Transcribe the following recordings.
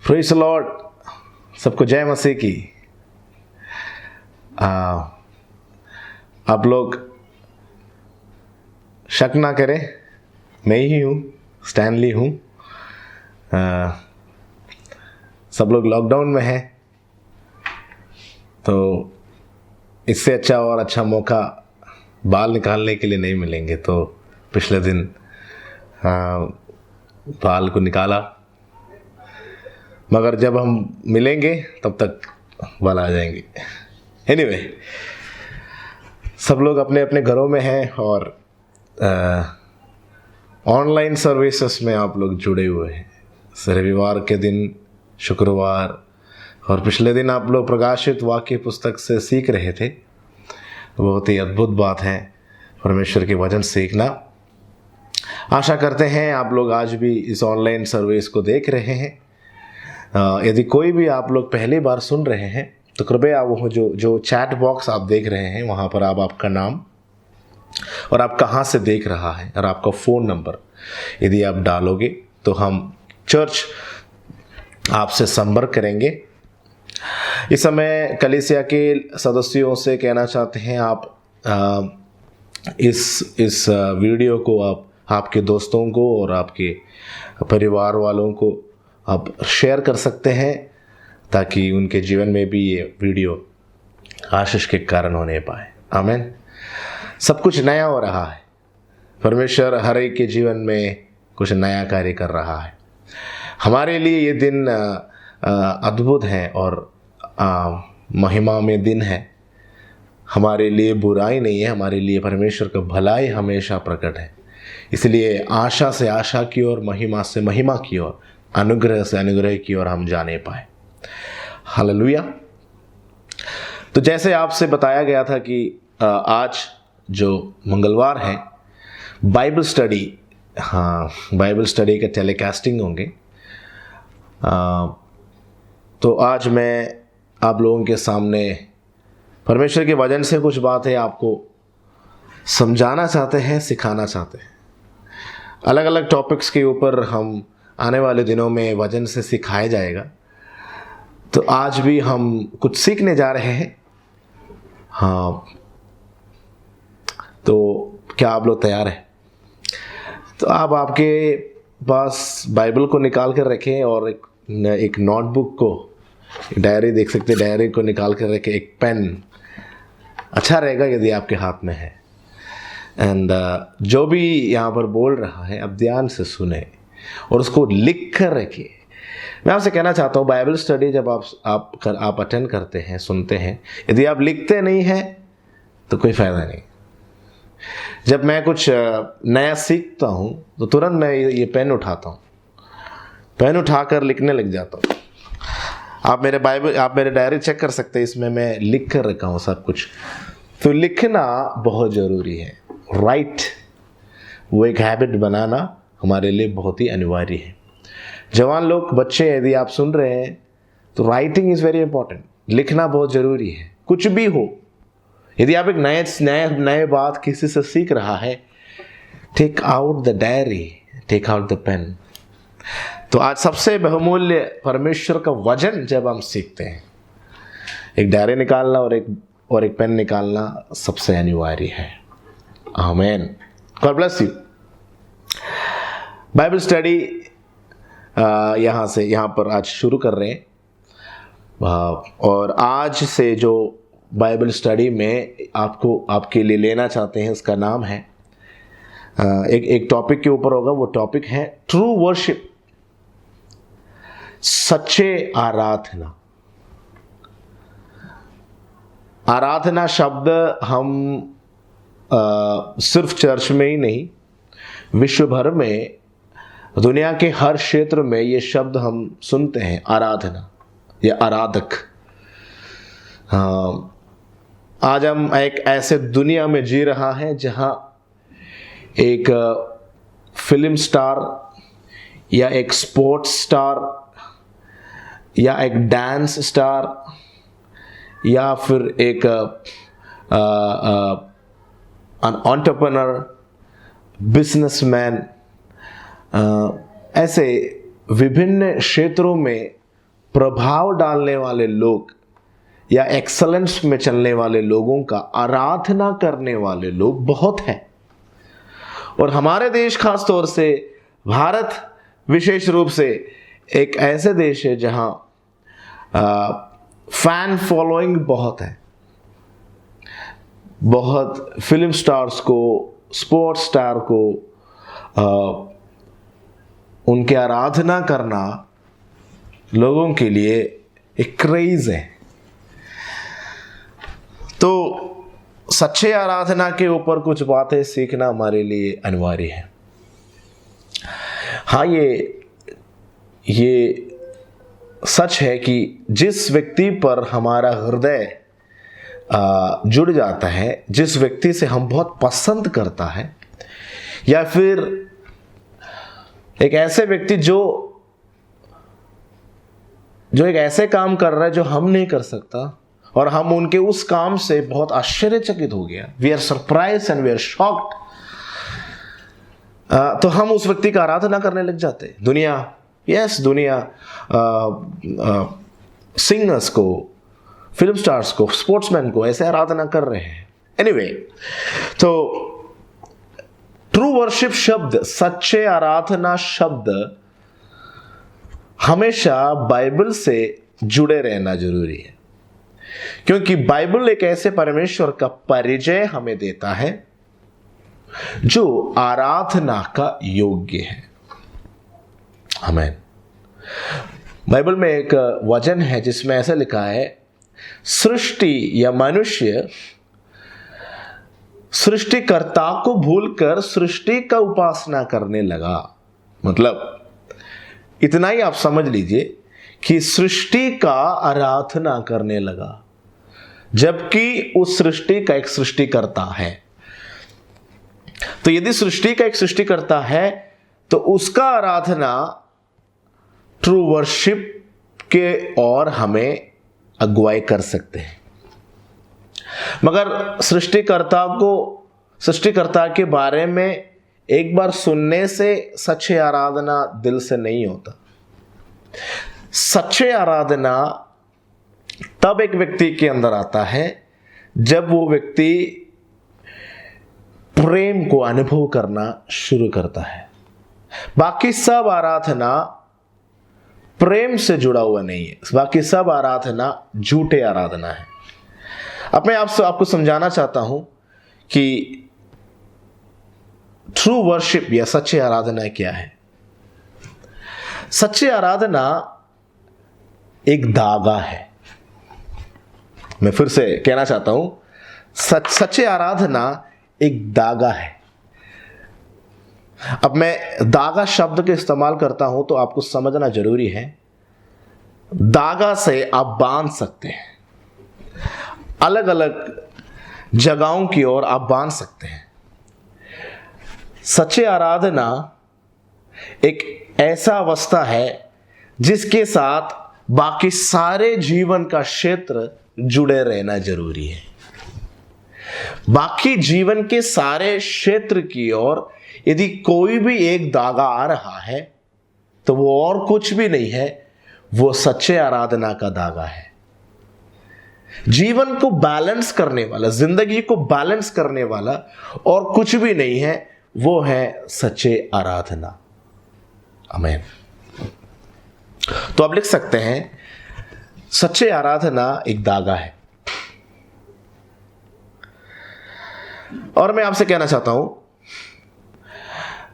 Praise the Lord. सबको जय मसीह की। आप लोग शक ना करें, मैं ही हूँ, स्टैनली हूँ। सब लोग लॉकडाउन में हैं, तो इससे अच्छा और अच्छा मौका बाल निकालने के लिए नहीं मिलेंगे। तो पिछले दिन बाल को निकाला, मगर जब हम मिलेंगे तब तक बाल आ जाएंगे। एनीवे, सब लोग अपने अपने घरों में हैं और ऑनलाइन सर्विसेज में आप लोग जुड़े हुए हैं। रविवार के दिन, शुक्रवार और पिछले दिन आप लोग प्रकाशित वाक्य पुस्तक से सीख रहे थे। बहुत ही अद्भुत बात है परमेश्वर के वचन सीखना। आशा करते हैं आप लोग आज भी इस ऑनलाइन सर्विस को देख रहे हैं। यदि कोई भी आप लोग पहली बार सुन रहे हैं तो कृपया वो जो चैट बॉक्स आप देख रहे हैं वहाँ पर आप आपका नाम और आप कहाँ से देख रहा है और आपका फ़ोन नंबर यदि आप डालोगे तो हम चर्च आपसे संपर्क करेंगे। इस समय कलीसिया के सदस्यों से कहना चाहते हैं, आप इस वीडियो को आप आपके दोस्तों को और आपके परिवार वालों को आप शेयर कर सकते हैं, ताकि उनके जीवन में भी ये वीडियो आशीष के कारण होने पाए। आमीन। सब कुछ नया हो रहा है। परमेश्वर हर एक के जीवन में कुछ नया कार्य कर रहा है। हमारे लिए ये दिन अद्भुत है और महिमा में दिन है। हमारे लिए बुराई नहीं है, हमारे लिए परमेश्वर का भलाई हमेशा प्रकट है। इसलिए आशा से आशा की ओर, महिमा से महिमा की ओर, अनुग्रह से अनुग्रह की ओर हम जाने पाए। हालेलुया। तो जैसे आपसे बताया गया था कि आज जो मंगलवार है, बाइबल स्टडी, बाइबल स्टडी के टेलीकास्टिंग होंगे। तो आज मैं आप लोगों के सामने परमेश्वर के वचन से कुछ बातें आपको समझाना चाहते हैं, सिखाना चाहते हैं। अलग अलग टॉपिक्स के ऊपर हम आने वाले दिनों में वचन से सिखाया जाएगा। तो आज भी हम कुछ सीखने जा रहे हैं। तो क्या आप लोग तैयार हैं? तो आप आपके पास बाइबल को निकाल कर रखें और एक नोटबुक को, डायरी देख सकते हैं, डायरी को निकाल कर रखें। एक पेन अच्छा रहेगा यदि आपके हाथ में है। एंड जो भी यहाँ पर बोल रहा है आप ध्यान से सुने और उसको लिख कर रखिए। मैं आपसे कहना चाहता हूँ, बाइबल स्टडी जब आप अटेंड करते हैं, सुनते हैं, यदि आप लिखते नहीं हैं तो कोई फ़ायदा नहीं। जब मैं कुछ नया सीखता हूँ तो तुरंत मैं ये पेन उठाता हूँ, पेन उठाकर लिखने लग जाता हूँ। आप मेरे डायरी चेक कर सकते हैं, इसमें मैं लिख कर रखा हूँ सब कुछ। तो लिखना बहुत ज़रूरी है। राइट, वो एक हैबिट बनाना हमारे लिए बहुत ही अनिवार्य है। जवान लोग, बच्चे, यदि आप सुन रहे हैं तो राइटिंग इज़ वेरी इंपॉर्टेंट। लिखना बहुत ज़रूरी है। कुछ भी हो, यदि आप एक नए बात किसी से सीख रहा है, take out the diary, take out the pen. तो आज सबसे बहुमूल्य परमेश्वर का वचन जब हम सीखते हैं, एक डायरी निकालना और एक पेन निकालना सबसे अनिवार्य है। आमीन। God bless you. Bible study यहाँ पर आज शुरू कर रहे हैं। और आज से जो बाइबल स्टडी में आपके लिए लेना चाहते हैं, उसका नाम है, एक टॉपिक के ऊपर होगा। वो टॉपिक है ट्रू वर्शिप, सच्चे आराधना। आराधना शब्द हम सिर्फ चर्च में ही नहीं, विश्व भर में, दुनिया के हर क्षेत्र में ये शब्द हम सुनते हैं, आराधना या आराधक। आज हम एक ऐसे दुनिया में जी रहा है जहां एक फिल्म स्टार या एक स्पोर्ट्स स्टार या एक डांस स्टार या फिर एक एंटरप्रेन्योर, बिजनेसमैन, ऐसे विभिन्न क्षेत्रों में प्रभाव डालने वाले लोग या एक्सलेंस में चलने वाले लोगों का आराधना करने वाले लोग बहुत हैं। और हमारे देश खास तौर से भारत विशेष रूप से एक ऐसे देश है जहां फैन फॉलोइंग बहुत है। बहुत फिल्म स्टार्स को, स्पोर्ट्स स्टार को उनकी आराधना करना लोगों के लिए एक क्रेज है। तो सच्चे आराधना के ऊपर कुछ बातें सीखना हमारे लिए अनिवार्य है। हाँ, ये सच है कि जिस व्यक्ति पर हमारा हृदय जुड़ जाता है, जिस व्यक्ति से हम बहुत पसंद करता है, या फिर एक ऐसे व्यक्ति जो एक ऐसे काम कर रहा है जो हम नहीं कर सकता और हम उनके उस काम से बहुत आश्चर्यचकित हो गया, we are surprise and we are shocked, तो हम उस व्यक्ति का आराधना करने लग जाते हैं। दुनिया सिंगर्स को, फिल्म स्टार्स को, स्पोर्ट्समैन को ऐसे आराधना कर रहे हैं। एनीवे, तो ट्रू वर्शिप शब्द, सच्चे आराधना शब्द हमेशा बाइबल से जुड़े रहना जरूरी है, क्योंकि बाइबल एक ऐसे परमेश्वर का परिचय हमें देता है जो आराधना का योग्य है। आमीन। बाइबल में एक वचन है जिसमें ऐसा लिखा है, सृष्टि या मनुष्य सृष्टिकर्ता को भूलकर सृष्टि का उपासना करने लगा। मतलब इतना ही आप समझ लीजिए कि सृष्टि का आराधना करने लगा, जबकि उस सृष्टि का एक सृष्टिकर्ता है। तो यदि सृष्टि का एक सृष्टिकर्ता है तो उसका आराधना ट्रू वर्शिप के और हमें अगुवाई कर सकते हैं। मगर सृष्टिकर्ता के बारे में एक बार सुनने से सच्चे आराधना दिल से नहीं होता। सच्चे आराधना तब एक व्यक्ति के अंदर आता है जब वो व्यक्ति प्रेम को अनुभव करना शुरू करता है। बाकी सब आराधना प्रेम से जुड़ा हुआ नहीं है, बाकी सब आराधना झूठे आराधना है। अब मैं आपको समझाना चाहता हूं कि ट्रू वर्शिप या सच्ची आराधना क्या है। सच्ची आराधना एक धागा है। मैं फिर से कहना चाहता हूं, सच्ची आराधना एक धागा है। अब मैं धागा शब्द का इस्तेमाल करता हूं तो आपको समझना जरूरी है। धागा से आप बांध सकते हैं, अलग अलग जगहों की ओर आप बांध सकते हैं। सच्ची आराधना एक ऐसा अवस्था है जिसके साथ बाकी सारे जीवन का क्षेत्र जुड़े रहना जरूरी है। बाकी जीवन के सारे क्षेत्र की ओर यदि कोई भी एक धागा आ रहा है तो वो और कुछ भी नहीं है, वो सच्चे आराधना का धागा है। जीवन को बैलेंस करने वाला, जिंदगी को बैलेंस करने वाला और कुछ भी नहीं है, वो है सच्चे आराधना। आमीन। तो आप लिख सकते हैं, सच्चे आराधना एक धागा है। और मैं आपसे कहना चाहता हूं,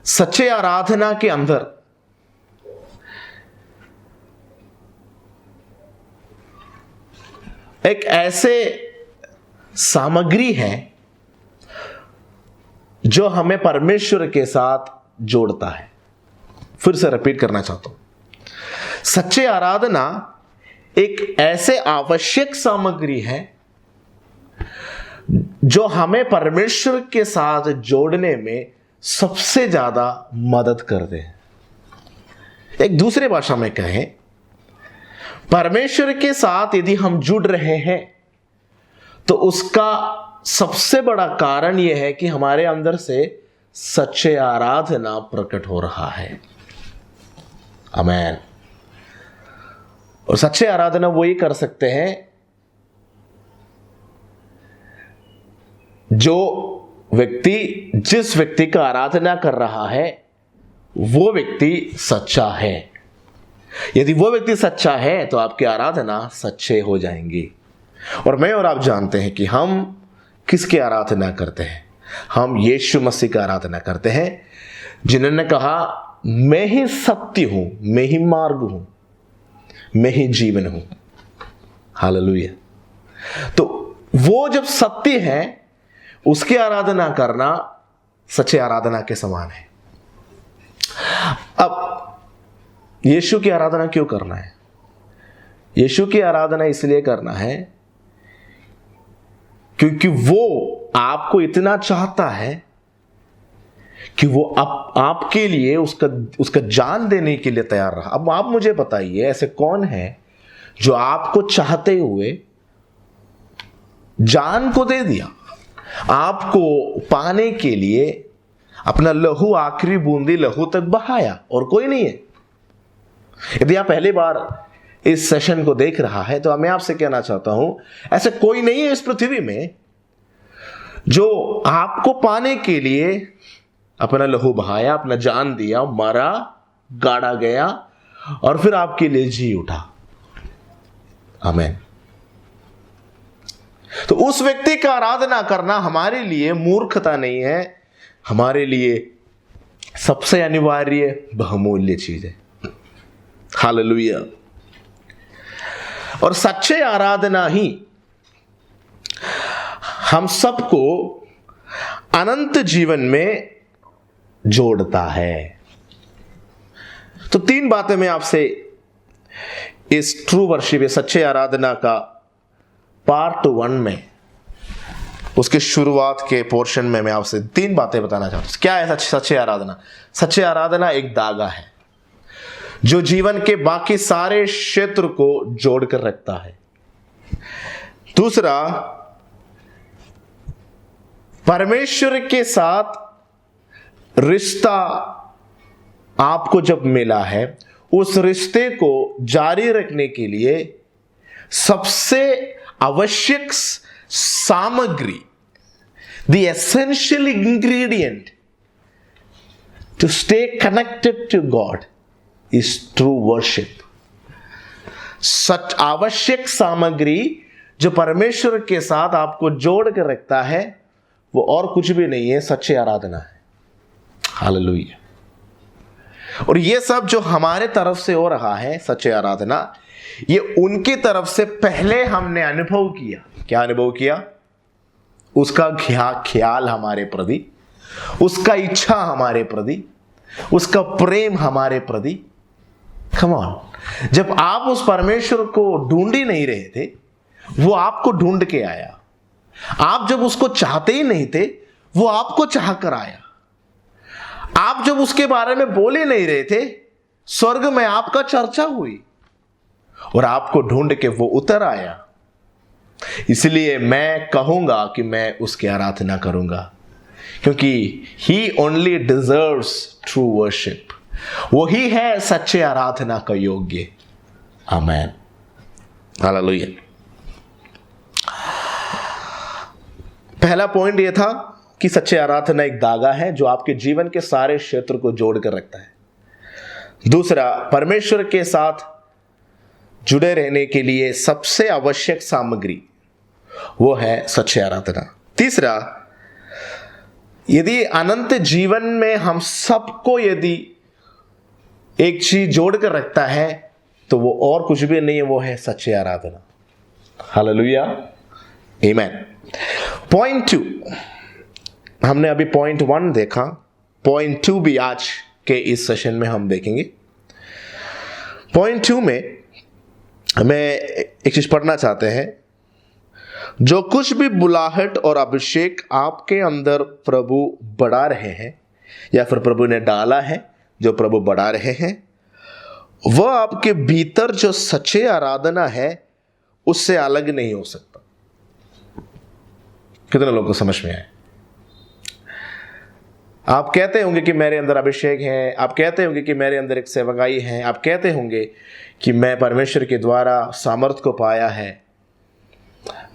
सच्चे आराधना के अंदर एक ऐसे सामग्री है जो हमें परमेश्वर के साथ जोड़ता है। फिर से रिपीट करना चाहता हूं, सच्चे आराधना एक ऐसे आवश्यक सामग्री है जो हमें परमेश्वर के साथ जोड़ने में सबसे ज्यादा मदद करते हैं। एक दूसरे भाषा में कहें, परमेश्वर के साथ यदि हम जुड़ रहे हैं तो उसका सबसे बड़ा कारण यह है कि हमारे अंदर से सच्चे आराधना प्रकट हो रहा है। आमीन। और सच्चे आराधना वही कर सकते हैं जो व्यक्ति, जिस व्यक्ति का आराधना कर रहा है वो व्यक्ति सच्चा है। यदि वो व्यक्ति सच्चा है तो आपकी आराधना सच्चे हो जाएंगी। और मैं और आप जानते हैं कि हम किसकी आराधना करते हैं। हम यीशु मसीह का आराधना करते हैं, जिन्होंने कहा मैं ही सत्य हूं, मैं ही मार्ग हूं, मैं ही जीवन हूं। हालेलुया। तो वो जब सत्य है उसकी आराधना करना सच्चे आराधना के समान है। अब यीशु की आराधना क्यों करना है? यीशु की आराधना इसलिए करना है क्योंकि वो आपको इतना चाहता है कि वो आपके लिए उसका जान देने के लिए तैयार रहा। अब आप मुझे बताइए, ऐसे कौन है जो आपको चाहते हुए जान को दे दिया, आपको पाने के लिए अपना लहू, आखिरी बूंदी लहू तक बहाया, और कोई नहीं है। यदि आप पहली बार इस सेशन को देख रहा है तो मैं आपसे कहना चाहता हूं, ऐसे कोई नहीं है इस पृथ्वी में जो आपको पाने के लिए अपना लहू बहाया, अपना जान दिया, मरा, गाड़ा गया और फिर आपके लिए जी उठा। आमीन। तो उस व्यक्ति का आराधना करना हमारे लिए मूर्खता नहीं है, हमारे लिए सबसे अनिवार्य बहुमूल्य चीज है। हालेलुया। और सच्चे आराधना ही हम सबको अनंत जीवन में जोड़ता है। तो 3 बातें मैं आपसे इस ट्रू वर्शिप, सच्चे आराधना का पार्ट 1 में, उसके शुरुआत के पोर्शन में मैं आपसे 3 बातें बताना चाहता हूं। क्या है सच्चे आराधना? सच्चे आराधना एक धागा है जो जीवन के बाकी सारे क्षेत्र को जोड़कर रखता है। दूसरा, परमेश्वर के साथ रिश्ता आपको जब मिला है, उस रिश्ते को जारी रखने के लिए सबसे आवश्यक सामग्री, the essential ingredient to stay connected to God is true worship. सच आवश्यक सामग्री जो परमेश्वर के साथ आपको जोड़ कर रखता है वो और कुछ भी नहीं है, सच्ची आराधना है। हालेलुया। और ये सब जो हमारे तरफ से हो रहा है सच्ची आराधना, ये उनकी तरफ से पहले हमने अनुभव किया। क्या अनुभव किया? उसका ख्याल हमारे प्रति, उसका इच्छा हमारे प्रति, उसका प्रेम हमारे प्रति। कम ऑन, जब आप उस परमेश्वर को ढूंढ ही नहीं रहे थे, वो आपको ढूंढ के आया। आप जब उसको चाहते ही नहीं थे, वो आपको चाह कर आया। आप जब उसके बारे में बोल ही नहीं रहे थे, स्वर्ग में आपका चर्चा हुई और आपको ढूंढ के वो उतर आया। इसलिए मैं कहूंगा कि मैं उसकी आराधना करूंगा, क्योंकि ही ओनली डिजर्व्स ट्रू वर्शिप। वही है सच्चे आराधना का योग्य। आमीन। हालेलुया। पहला पॉइंट यह था कि सच्चे आराधना एक धागा है जो आपके जीवन के सारे क्षेत्र को जोड़कर रखता है। दूसरा, परमेश्वर के साथ जुड़े रहने के लिए सबसे आवश्यक सामग्री वो है सच्चे आराधना। तीसरा, यदि अनंत जीवन में हम सबको यदि एक चीज जोड़कर रखता है तो वो और कुछ भी नहीं है, वो है सच्ची आराधना। हालेलुया। आमीन। पॉइंट 2, हमने अभी पॉइंट 1 देखा, पॉइंट 2 भी आज के इस सेशन में हम देखेंगे। पॉइंट 2 में हमें एक चीज पढ़ना चाहते हैं। जो कुछ भी बुलाहट और अभिषेक आपके अंदर प्रभु बढ़ा रहे हैं, या फिर प्रभु ने डाला है जो प्रभु बढ़ा रहे हैं, वह आपके भीतर जो सच्चे आराधना है उससे अलग नहीं हो सकता। कितने लोगों को समझ में आए? आप कहते होंगे कि मेरे अंदर अभिषेक है, आप कहते होंगे कि मेरे अंदर एक सेवकाई है, आप कहते होंगे कि मैं परमेश्वर के द्वारा सामर्थ को पाया है,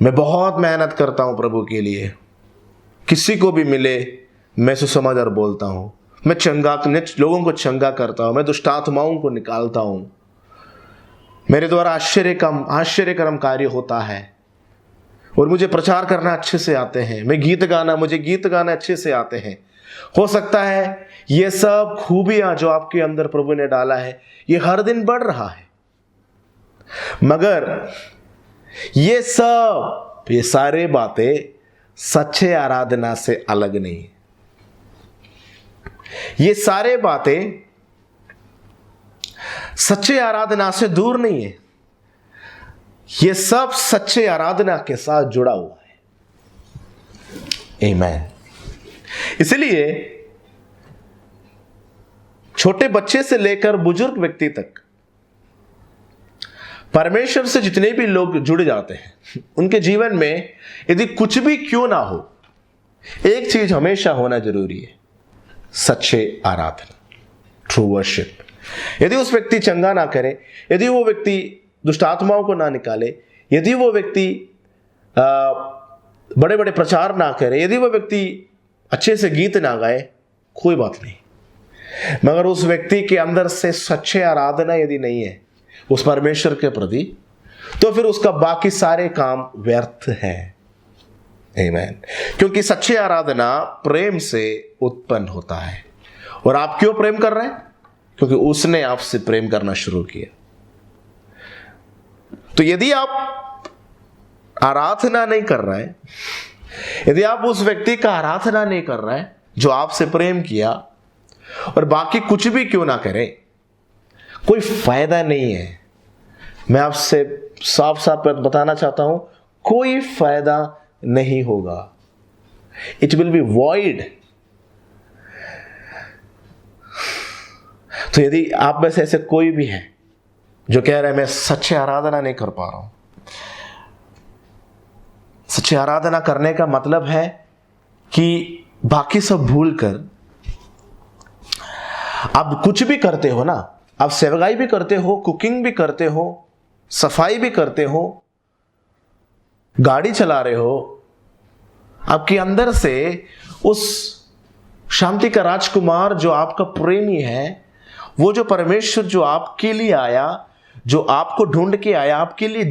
मैं बहुत मेहनत करता हूं प्रभु के लिए, किसी को भी मिले मैं सुसमाचार बोलता हूं, मैं लोगों को चंगा करता हूं, मैं दुष्ट आत्माओं को निकालता हूं, मेरे द्वारा आश्चर्यकरम कार्य होता है, और मुझे प्रचार करना अच्छे से आते हैं, मुझे गीत गाना अच्छे से आते हैं। हो सकता है ये सब खूबियां जो आपके अंदर प्रभु ने डाला है ये हर दिन बढ़ रहा है, मगर ये सारे बातें सच्चे आराधना से अलग नहीं है। ये सारे बातें सच्चे आराधना से दूर नहीं है, ये सब सच्चे आराधना के साथ जुड़ा हुआ है। आमीन। इसलिए छोटे बच्चे से लेकर बुजुर्ग व्यक्ति तक परमेश्वर से जितने भी लोग जुड़ जाते हैं उनके जीवन में यदि कुछ भी क्यों ना हो, एक चीज हमेशा होना जरूरी है, सच्चे आराधना, ट्रू वर्शिप। यदि उस व्यक्ति चंगा ना करे, यदि वो व्यक्ति दुष्ट आत्माओं को ना निकाले, यदि वो व्यक्ति बड़े बड़े प्रचार ना करे, यदि वो व्यक्ति अच्छे से गीत ना गाए, कोई बात नहीं, मगर उस व्यक्ति के अंदर से सच्चे आराधना यदि नहीं है उस परमेश्वर के प्रति, तो फिर उसका बाकी सारे काम व्यर्थ है। आमीन। क्योंकि सच्चे आराधना प्रेम से उत्पन्न होता है। और आप क्यों प्रेम कर रहे हैं? क्योंकि उसने आपसे प्रेम करना शुरू किया। तो यदि आप आराधना नहीं कर रहे हैं, यदि आप उस व्यक्ति का आराधना नहीं कर रहे हैं जो आपसे प्रेम किया, और बाकी कुछ भी क्यों ना करें, कोई फायदा नहीं है। मैं आपसे साफ साफ बताना चाहता हूं, कोई फायदा नहीं होगा। It will be void. तो यदि आप में से ऐसे कोई भी है जो कह रहा है मैं सच्चे आराधना नहीं कर पा रहा हूं, सच्ची आराधना करने का मतलब है कि बाकी सब भूल कर आप कुछ भी करते हो ना, आप सेवकाई भी करते हो, कुकिंग भी करते हो, सफाई भी करते हो, गाड़ी चला रहे हो, आपके अंदर से उस शांति का राजकुमार जो आपका प्रेमी है, वो जो परमेश्वर जो आपके लिए आया, जो आपको ढूंढ के आया, आपके लिए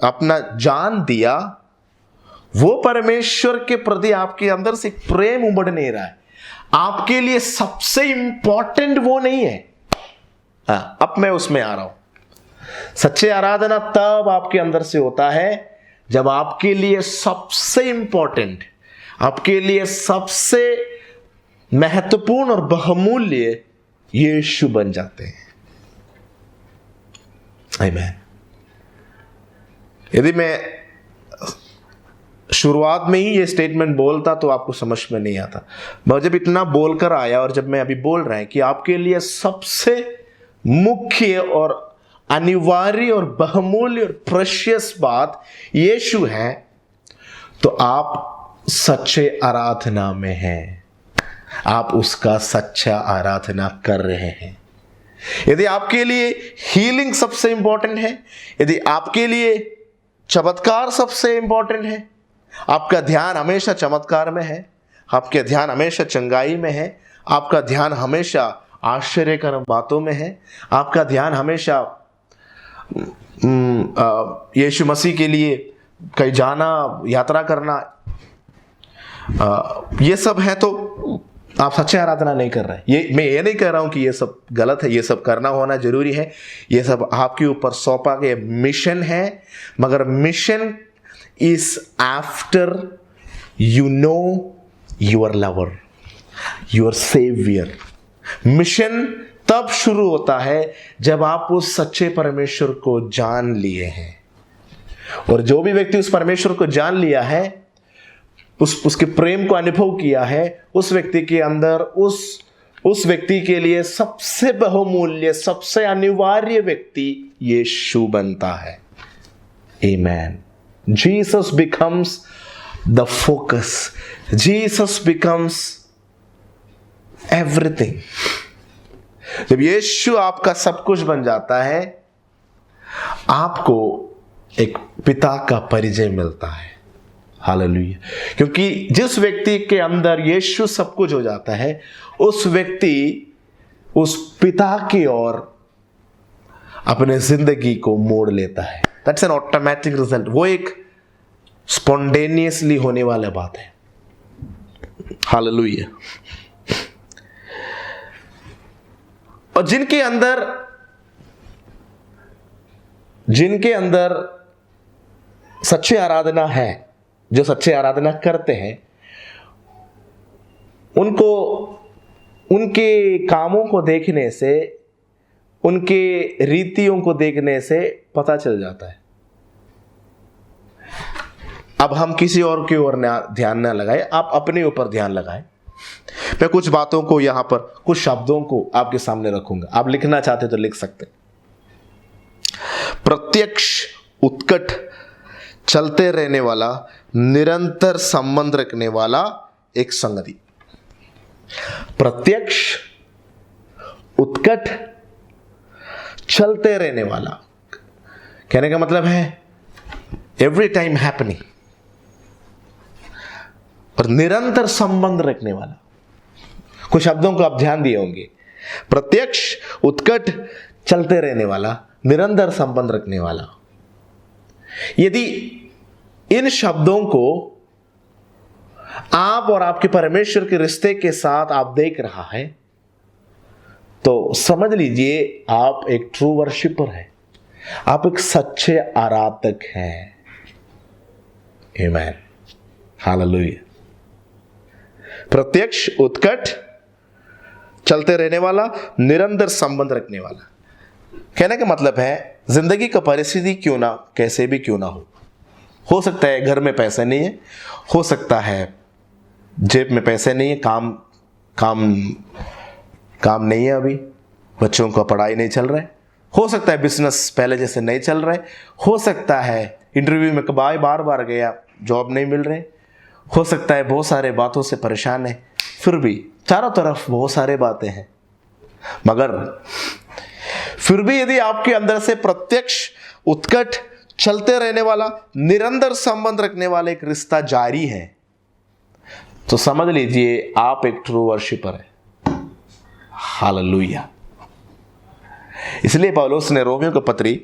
अपना जान दिया, वो परमेश्वर के प्रति आपके अंदर से प्रेम उमड़ नहीं रहा है। आपके लिए सबसे इंपॉर्टेंट वो नहीं है। अब मैं उसमें आ रहा हूं। सच्चे आराधना तब आपके अंदर से होता है जब आपके लिए सबसे इंपॉर्टेंट, आपके लिए सबसे महत्वपूर्ण और बहुमूल्य यीशु बन जाते हैं। आमीन। यदि मैं शुरुआत में ही ये स्टेटमेंट बोलता तो आपको समझ में नहीं आता, मैं जब इतना बोलकर आया और जब मैं अभी बोल रहा है कि आपके लिए सबसे मुख्य और अनिवार्य और बहुमूल्य और प्रेशियस बात यीशु है, तो आप सच्चे आराधना में हैं, आप उसका सच्चा आराधना कर रहे हैं। यदि आपके लिए हीलिंग सबसे इंपॉर्टेंट है, यदि आपके लिए चमत्कार सबसे इंपॉर्टेंट है, आपका ध्यान हमेशा चमत्कार में है, आपका ध्यान हमेशा चंगाई में है, आपका ध्यान हमेशा आश्चर्यकर बातों में है, आपका ध्यान हमेशा यीशु मसीह के लिए कहीं जाना, यात्रा करना, ये सब है, तो आप सच्चे आराधना नहीं कर रहे हैं। मैं ये नहीं कह रहा हूं कि ये सब गलत है, ये सब करना होना जरूरी है, ये सब आपके ऊपर सौंपा गया मिशन है, मगर mission is after you know your lover, your saviour. Mission तब शुरू होता है जब आप उस सच्चे परमेश्वर को जान लिए हैं, और जो भी व्यक्ति उस परमेश्वर को जान लिया है, उसके प्रेम को अनुभव किया है, उस व्यक्ति के अंदर उस व्यक्ति के लिए सबसे बहुमूल्य, सबसे अनिवार्य व्यक्ति यीशु बनता है। Amen. Jesus becomes the focus, Jesus becomes everything. जब यीशु आपका सब कुछ बन जाता है, आपको एक पिता का परिचय मिलता है। हालेलुया। क्योंकि जिस व्यक्ति के अंदर यीशु सब कुछ हो जाता है, उस व्यक्ति उस पिता की ओर अपने जिंदगी को मोड़ लेता है। That's an automatic result. वो एक स्पॉन्टेनियसली होने वाला बात है। हालेलुया। और जिनके अंदर सच्ची आराधना है, जो सच्ची आराधना करते हैं, उनको उनके कामों को देखने से, उनके रीतियों को देखने से पता चल जाता है। अब हम किसी और की ओर ध्यान न लगाएं, आप अपने ऊपर ध्यान लगाएं। मैं कुछ बातों को यहां पर, कुछ शब्दों को आपके सामने रखूंगा। आप लिखना चाहते तो लिख सकते। प्रत्यक्ष, उत्कट, चलते रहने वाला, निरंतर संबंध रखने वाला एक संगति। प्रत्यक्ष, उत्कट, चलते रहने वाला, कहने का मतलब है एवरी टाइम हैपनिंग, और निरंतर संबंध रखने वाला। कुछ शब्दों को आप ध्यान दिए होंगे। प्रत्यक्ष, उत्कट, चलते रहने वाला, निरंतर संबंध रखने वाला। यदि इन शब्दों को आप और आपके परमेश्वर के रिश्ते के साथ आप देख रहा है, तो समझ लीजिए आप एक ट्रू वर्शिपर है, आप एक सच्चे आराधक हैं। आमीन। हालेलुया। प्रत्यक्ष, उत्कट, चलते रहने वाला, निरंतर संबंध रखने वाला। कहने का मतलब है जिंदगी का परिस्थिति क्यों ना, कैसे भी क्यों ना हो सकता है घर में पैसे नहीं है, हो सकता है जेब में पैसे नहीं है, काम नहीं है, अभी बच्चों का पढ़ाई नहीं चल रहा है, हो सकता है बिजनेस पहले जैसे नहीं चल रहा है, हो सकता है इंटरव्यू में बार बार गया, जॉब नहीं मिल रहे, हो सकता है बहुत सारे बातों से परेशान है, फिर भी चारों तरफ बहुत सारे बातें हैं, मगर फिर भी यदि आपके अंदर से प्रत्यक्ष, उत्कट, चलते रहने वाला, निरंतर संबंध रखने वाला एक रिश्ता जारी है, तो समझ लीजिए आप एक ट्रू वर्शिपर है। हालेलुया। इसलिए पौलुस ने रोमियो की पत्री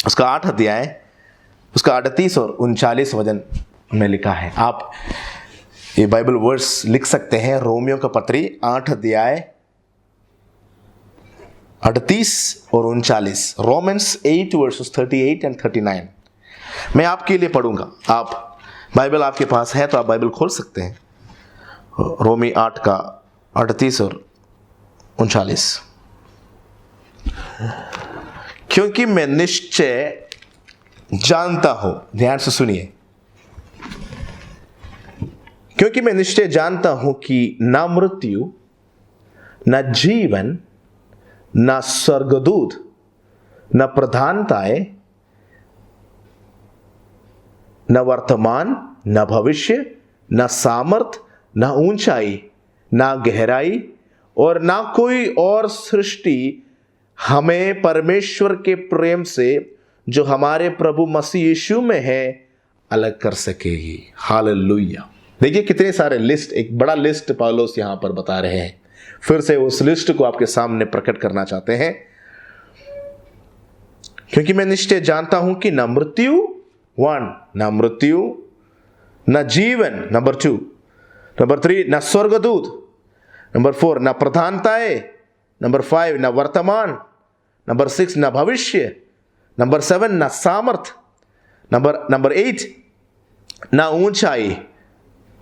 उसका 8 अध्याय उसका 38 और 39 वचन में लिखा है। आप ये बाइबल वर्स लिख सकते हैं। रोमियो की पत्री 8 अध्याय 38 और 39, रोमन्स 8 वर्सेस 38 एंड 39। मैं आपके लिए पढ़ूंगा। आप बाइबल आपके पास है तो आप बाइबल खोल सकते हैं। रोमी 8 का 38 और 39। क्योंकि मैं निश्चय जानता हूं, ध्यान से सुनिए, क्योंकि मैं निश्चय जानता हूं कि ना मृत्यु, ना जीवन, ना स्वर्गदूत, ना प्रधानताएं, न वर्तमान, न भविष्य, न सामर्थ, न ऊंचाई, न गहराई और ना कोई और सृष्टि हमें परमेश्वर के प्रेम से जो हमारे प्रभु मसीह यीशु में है अलग कर सकेगी। हालेलुया। देखिए कितने सारे लिस्ट, एक बड़ा लिस्ट पौलुस यहां पर बता रहे हैं। फिर से उस लिस्ट को आपके सामने प्रकट करना चाहते हैं। क्योंकि मैं निश्चय जानता हूं कि न मृत्यु, 1, न मृत्यु, न जीवन, नंबर 2, नंबर 3, न स्वर्गदूत, नंबर 4, न प्रधानताएं, नंबर 5, न वर्तमान, नंबर 6, न भविष्य, नंबर 7, न सामर्थ, नंबर 8, न ऊंचाई,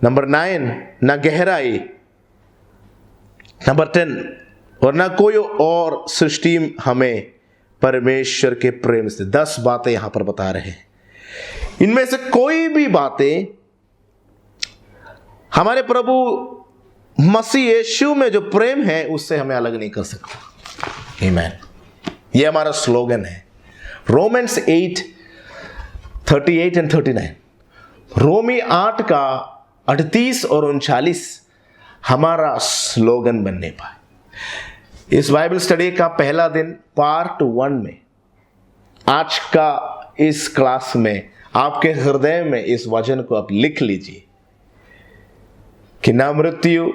नंबर 9, न गहराई, नंबर 10, और न कोई और सृष्टि हमें परमेश्वर के प्रेम से। 10 बातें यहां पर बता रहे हैं। इनमें से कोई भी बातें हमारे प्रभु मसीह यीशु में जो प्रेम है उससे हमें अलग नहीं कर सकता। आमीन। यह हमारा स्लोगन है। Romans 8, 38 and 39। रोमी 8 का 38 और 39 हमारा स्लोगन बनने पाए। इस बाइबल स्टडी का पहला दिन पार्ट 1 में, आज का इस क्लास में आपके हृदय में इस वचन को आप लिख लीजिए कि न मृत्यु,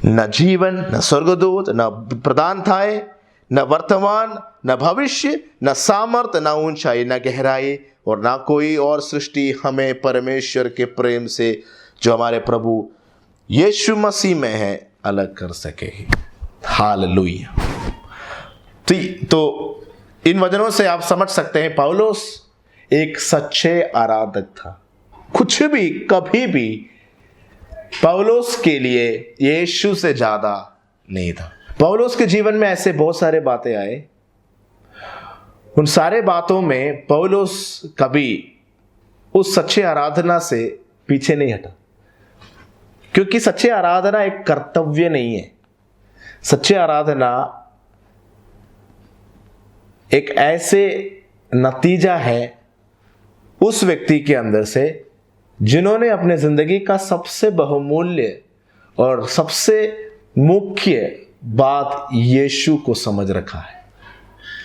न जीवन, न स्वर्गदूत, न प्रधानताएं, न वर्तमान, न भविष्य, न सामर्थ, न ऊंचाई, न गहराई और न कोई और सृष्टि हमें परमेश्वर के प्रेम से जो हमारे प्रभु यीशु मसीह में है अलग कर सके। हालेलुया। तो इन वचनों से आप समझ सकते हैं पौलुस एक सच्चे आराधक था। कुछ भी कभी भी पौलुस के लिए यीशु से ज्यादा नहीं था। पौलुस के जीवन में ऐसे बहुत सारे बातें आए, उन सारे बातों में पौलुस कभी उस सच्चे आराधना से पीछे नहीं हटा, क्योंकि सच्चे आराधना एक कर्तव्य नहीं है। सच्चे आराधना एक ऐसे नतीजा है उस व्यक्ति के अंदर से जिन्होंने अपने जिंदगी का सबसे बहुमूल्य और सबसे मुख्य बात यीशु को समझ रखा है।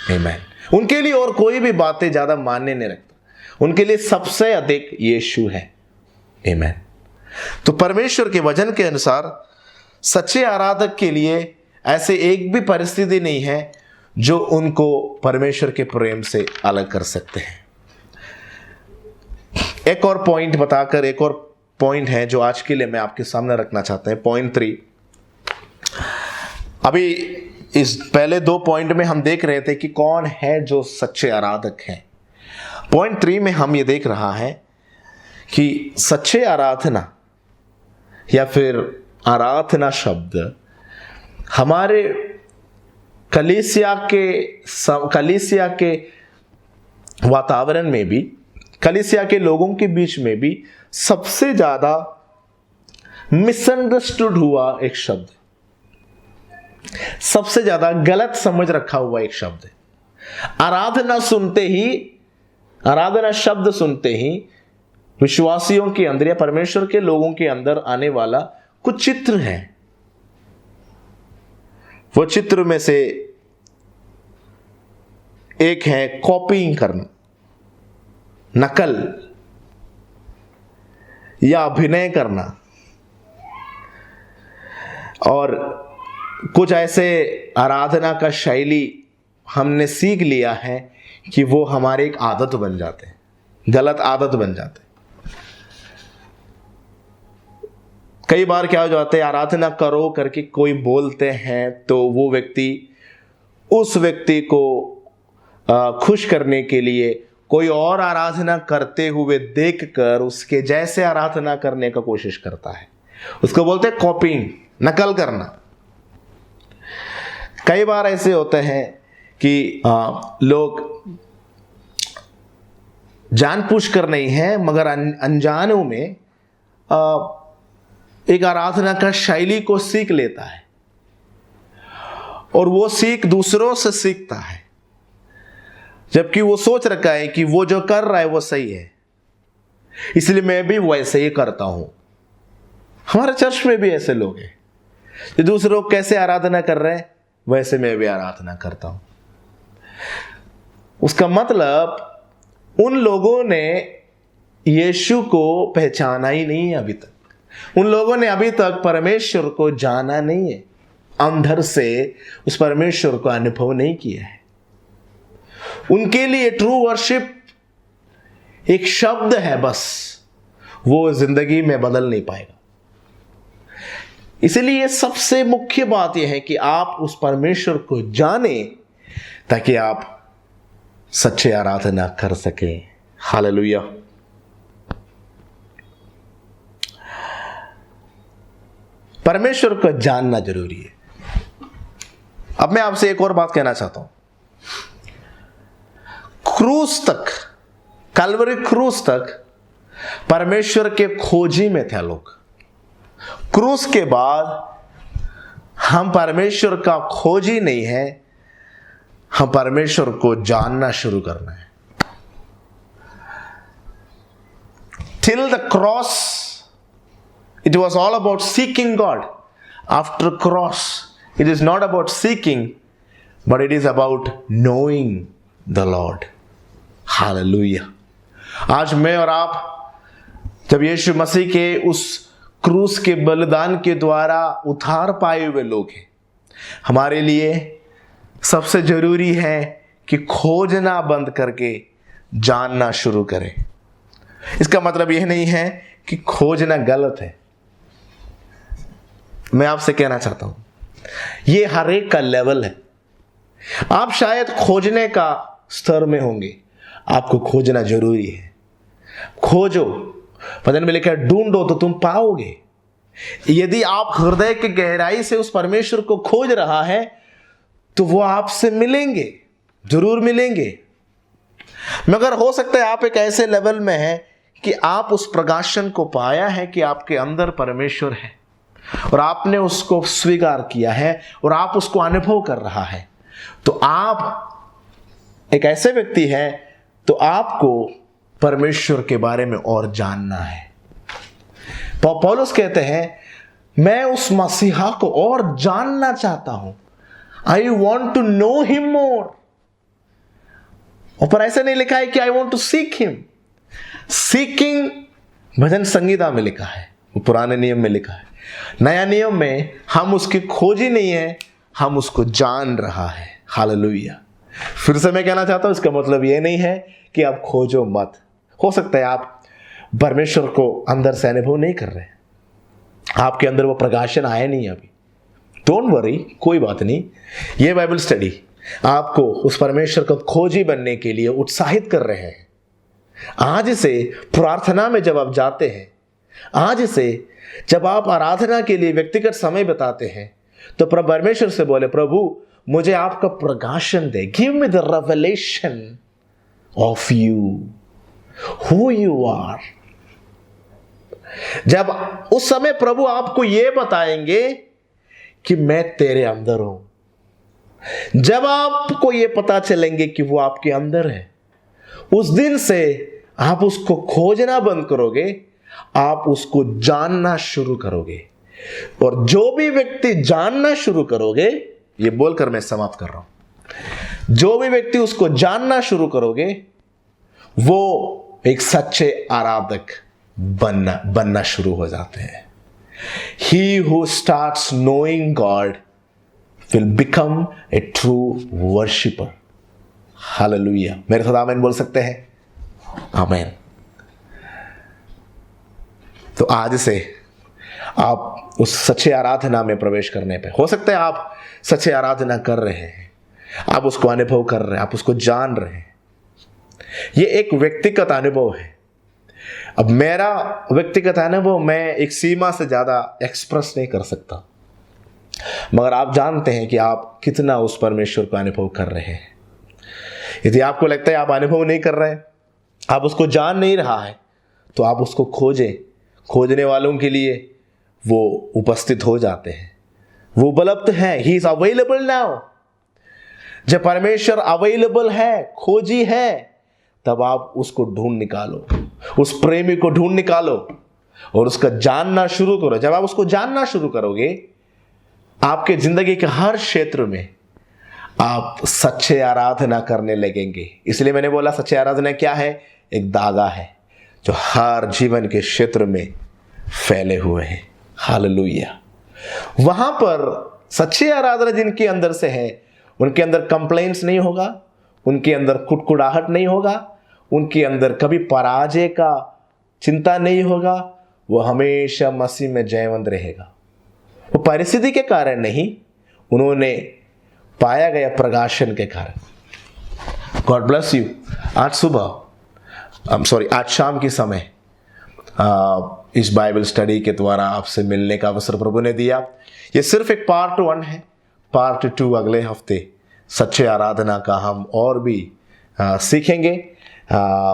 आमीन। उनके लिए और कोई भी बातें ज्यादा मायने नहीं रखता, उनके लिए सबसे अधिक यीशु है। आमीन। तो परमेश्वर के वचन के अनुसार सच्चे आराधक के लिए ऐसे एक भी परिस्थिति नहीं है जो उनको परमेश्वर के प्रेम से अलग कर सकते हैं। एक और पॉइंट बताकर, एक और पॉइंट है जो आज के लिए मैं आपके सामने रखना चाहता हूं। पॉइंट 3, अभी इस पहले 2 पॉइंट में हम देख रहे थे कि कौन है जो सच्चे आराधक हैं। पॉइंट 3 में हम ये देख रहा है कि सच्चे आराधना या फिर आराधना शब्द हमारे कलीसिया के वातावरण में भी, कलीसिया के लोगों के बीच में भी सबसे ज्यादा मिसअंडरस्टूड हुआ एक शब्द, सबसे ज्यादा गलत समझ रखा हुआ एक शब्द है। आराधना शब्द सुनते ही विश्वासियों के अंदर या परमेश्वर के लोगों के अंदर आने वाला कुछ चित्र है। वो चित्र में से एक है कॉपीइंग करना, नकल या अभिनय करना, और कुछ ऐसे आराधना का शैली हमने सीख लिया है कि वो हमारे एक आदत बन जाते हैं, गलत आदत बन जाते हैं। कई बार क्या हो जाता है, आराधना करो करके कोई बोलते हैं तो वो व्यक्ति उस व्यक्ति को खुश करने के लिए कोई और आराधना करते हुए देखकर उसके जैसे आराधना करने का कोशिश करता है। उसको बोलते हैं कॉपीइंग, नकल करना। कई बार ऐसे होते हैं कि लोग जानबूझकर नहीं है मगर अनजानों में एक आराधना का शैली को सीख लेता है और वो सीख दूसरों से सीखता है, जबकि वो सोच रखा है कि वो जो कर रहा है वो सही है, इसलिए मैं भी वैसे ही करता हूं। हमारे चर्च में भी ऐसे लोग हैं जो दूसरे लोग कैसे आराधना कर रहे हैं वैसे मैं भी आराधना करता हूं। उसका मतलब उन लोगों ने यीशु को पहचाना ही नहीं है अभी तक, उन लोगों ने अभी तक परमेश्वर को जाना नहीं है, अंदर से उस परमेश्वर को अनुभव नहीं किया है। उनके लिए ट्रू वर्शिप एक शब्द है बस, वो जिंदगी में बदल नहीं पाएगा। इसलिए सबसे मुख्य बात यह है कि आप उस परमेश्वर को जाने ताकि आप सच्चे आराधना कर सकें। हालेलुया। परमेश्वर को जानना जरूरी है। अब मैं आपसे एक और बात कहना चाहता हूं। क्रूस तक, कलवरी क्रूस तक परमेश्वर के खोजी में थे लोग। क्रूस के बाद हम परमेश्वर का खोजी नहीं है, हम परमेश्वर को जानना शुरू करना है। Till the cross It was all about seeking God. After cross, it is not about seeking, but it is about knowing the Lord. Hallelujah. आज मैं और आप जब यीशु मसीह के उस क्रूस के बलिदान के द्वारा उद्धार पाए हुए लोग हैं, हमारे लिए सबसे जरूरी है कि खोजना बंद करके जानना शुरू करें। इसका मतलब यह नहीं है कि खोजना गलत है। मैं आपसे कहना चाहता हूं, यह हर एक का लेवल है। आप शायद खोजने का स्तर में होंगे, आपको खोजना जरूरी है। खोजो, वचन में लिखा है ढूंढो तो तुम पाओगे। यदि आप हृदय की गहराई से उस परमेश्वर को खोज रहा है तो वो आपसे मिलेंगे, जरूर मिलेंगे। मगर हो सकता है आप एक ऐसे लेवल में हैं कि आप उस प्रकाशन को पाया है कि आपके अंदर परमेश्वर है और आपने उसको स्वीकार किया है और आप उसको अनुभव कर रहा है, तो आप एक ऐसे व्यक्ति हैं, तो आपको परमेश्वर के बारे में और जानना है। पौलुस कहते हैं मैं उस मसीहा को और जानना चाहता हूं, I want to know him more. और पर ऐसे नहीं लिखा है कि I want to seek him. Seeking Bhajan Sangeeta में लिखा है, वो पुराने नियम में लिखा है। नया नियम में हम उसकी खोजी नहीं है, हम उसको जान रहा है। हालेलुया। फिर से मैं कहना चाहता हूं, इसका मतलब ये नहीं है कि आप खोजो मत। हो सकता है आप परमेश्वर को अंदर से अनुभव नहीं कर रहे, आपके अंदर वो प्रकाशन आया नहीं अभी। डोंट वरी, कोई बात नहीं। ये बाइबल स्टडी आपको उस परमेश्वर को खोजी बनने के लिए उत्साहित कर रहे हैं। आज से प्रार्थना में जब आप जाते हैं, आज से जब आप आराधना के लिए व्यक्तिगत समय बताते हैं, तो परमेश्वर से बोले प्रभु मुझे आपका प्रकाशन दे, give me the revelation of you, who you are. जब उस समय प्रभु आपको यह बताएंगे कि मैं तेरे अंदर हूं, जब आपको यह पता चलेंगे कि वो आपके अंदर है, उस दिन से आप उसको खोजना बंद करोगे, आप उसको जानना शुरू करोगे। और जो भी व्यक्ति जानना शुरू करोगे, ये बोलकर मैं समाप्त कर रहा हूं, जो भी व्यक्ति उसको जानना शुरू करोगे, वो एक सच्चे आराधक बनना शुरू हो जाते हैं। He who starts knowing God will become a true worshipper. Hallelujah. मेरे साथ आमीन बोल सकते हैं? आमीन। तो आज से आप उस सच्चे आराधना में प्रवेश करने पे, हो सकता है आप सच्चे आराधना कर रहे हैं, आप उसको अनुभव कर रहे हैं, आप उसको जान रहे हैं। ये एक व्यक्तिगत अनुभव है। अब मेरा व्यक्तिगत अनुभव मैं एक सीमा से ज्यादा एक्सप्रेस नहीं कर सकता, मगर आप जानते हैं कि आप कितना उस परमेश्वर का अनुभव कर रहे हैं। यदि आपको लगता है आप अनुभव नहीं कर रहे, आप उसको जान नहीं रहा है, तो आप उसको खोजें। खोजने वालों के लिए वो उपस्थित हो जाते हैं, वो उपलब्ध है। He is available now. जब परमेश्वर अवेलेबल है, खोजी है, तब आप उसको ढूंढ निकालो, उस प्रेमी को ढूंढ निकालो और उसका जानना शुरू करो। जब आप उसको जानना शुरू करोगे, आपके जिंदगी के हर क्षेत्र में आप सच्चे आराधना करने लगेंगे। इसलिए मैंने बोला सच्चे आराधना क्या है? एक धागा है जो हर जीवन के क्षेत्र में फैले हुए हैं। हालेलुया। वहां पर सच्ची आराधना जिनके अंदर से है, उनके अंदर कंप्लेंट्स नहीं होगा, उनके अंदर कुटकुटाहट नहीं होगा, उनके अंदर कभी पराजय का चिंता नहीं होगा। वो हमेशा मसीह में जयवंत रहेगा। वो परिस्थिति के कारण नहीं, उन्होंने पाया गया प्रकाशन के कारण। God bless you. आज शाम के समय इस बाइबल स्टडी के द्वारा आपसे मिलने का अवसर प्रभु ने दिया। ये सिर्फ एक पार्ट 1 है। पार्ट 2 अगले हफ्ते सच्चे आराधना का हम और भी सीखेंगे।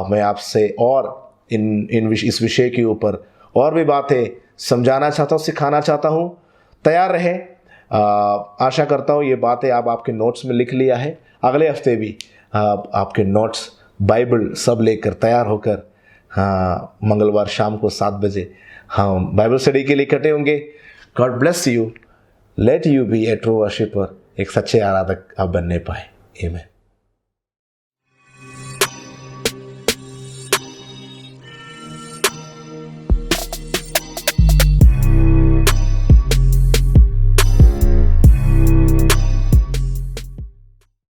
मैं आपसे और इस विषय के ऊपर और भी बातें समझाना चाहता हूँ, सिखाना चाहता हूँ। तैयार रहे। आशा करता हूँ ये बातें आप आपके नोट्स में लिख लिया है। अगले हफ्ते भी आपके नोट्स, बाइबल सब लेकर तैयार होकर हाँ मंगलवार शाम को 7 बजे हम बाइबल स्टडी के लिए इकट्ठे होंगे। God bless you, let you be a true worshipper, एक सच्चे आराधक आप बनने पाए। आमीन।